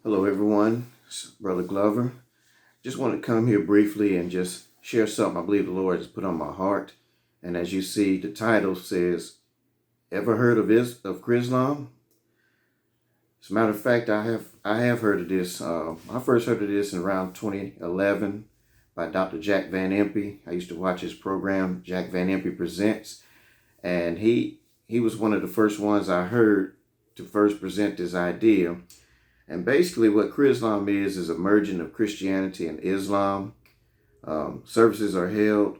Hello everyone, it's Brother Glover. Just want to come here briefly and just share something I believe the Lord has put on my heart. And as you see, the title says, ever heard of Chrislam? As a matter of fact, I have heard of this. I first heard of this in around 2011 by Dr. Jack Van Impe. I used to watch his program, Jack Van Impe Presents. And he was one of the first ones I heard to first present this idea. And basically what Chrislam is a merging of Christianity and Islam. Services are held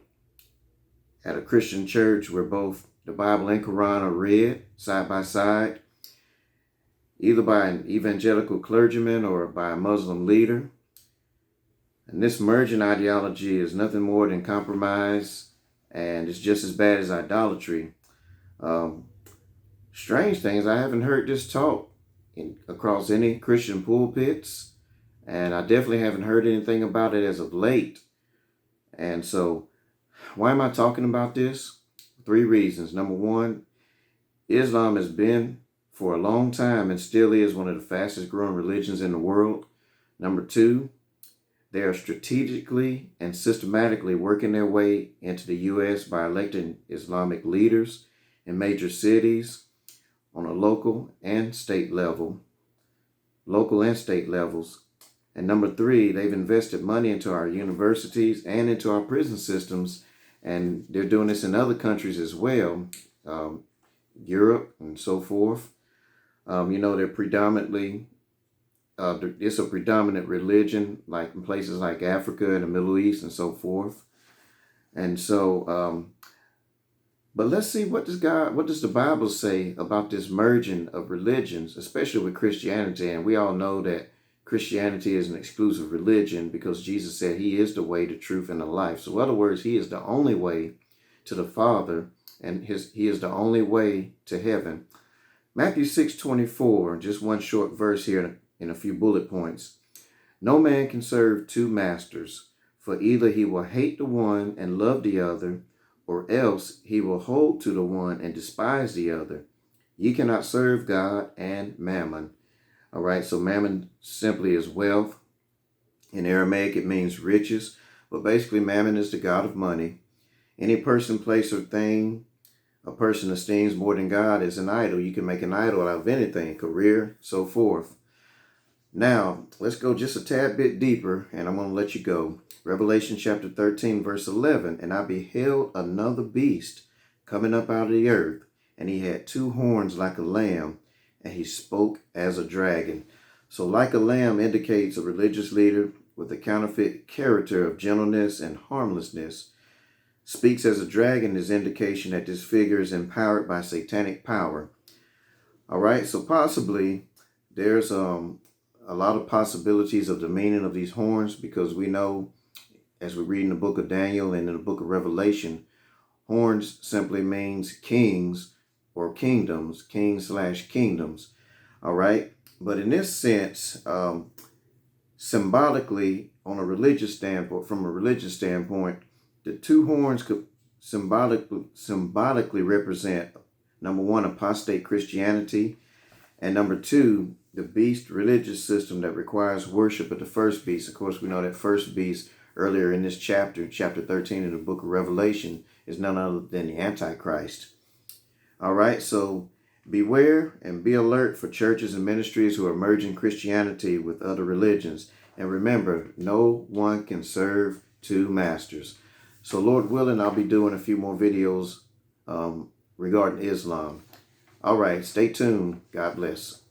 at a Christian church where both the Bible and Quran are read side by side, either by an evangelical clergyman or by a Muslim leader. And this merging ideology is nothing more than compromise, and it's just as bad as idolatry. Strange things, I haven't heard this taught across any Christian pulpits, and I definitely haven't heard anything about it as of late. And so why am I talking about this? 3 reasons. Number 1, Islam has been for a long time and still is one of the fastest growing religions in the world. Number 2, they are strategically and systematically working their way into the U.S. by electing Islamic leaders in major cities on a local and state levels. And number 3, they've invested money into our universities and into our prison systems, and they're doing this in other countries as well, Europe and so forth. They're predominantly, it's a predominant religion, like in places like Africa and the Middle East and so forth. And so, but let's see, what does the Bible say about this merging of religions, especially with Christianity? And we all know that Christianity is an exclusive religion because Jesus said he is the way, the truth, and the life. So in other words, he is the only way to the Father, and he is the only way to heaven. Matthew 6:24, just one short verse here in a few bullet points. No man can serve 2 masters, for either he will hate the one and love the other, or else he will hold to the one and despise the other. Ye cannot serve God and mammon. All right, so mammon simply is wealth. In Aramaic, it means riches, but basically mammon is the god of money. Any person, place, or thing a person esteems more than God is an idol. You can make an idol out of anything, career, so forth. Now, let's go just a tad bit deeper, and I'm going to let you go. Revelation chapter 13, verse 11, and I beheld another beast coming up out of the earth, and he had 2 horns like a lamb, and he spoke as a dragon. So like a lamb indicates a religious leader with a counterfeit character of gentleness and harmlessness. Speaks as a dragon is indication that this figure is empowered by satanic power. All right, so possibly there's a lot of possibilities of the meaning of these horns, because we know, as we read in the book of Daniel and in the book of Revelation, horns simply means kings or kingdoms, king/kingdoms. All right. But in this sense, symbolically, from a religious standpoint, the 2 horns could symbolically represent, number 1, apostate Christianity, and number 2, the beast religious system that requires worship of the first beast. Of course, we know that first beast earlier in this chapter 13 in the book of Revelation, is none other than the Antichrist. All right, so beware and be alert for churches and ministries who are merging Christianity with other religions. And remember, no one can serve 2 masters. So Lord willing, I'll be doing a few more videos regarding Islam. All right, stay tuned. God bless.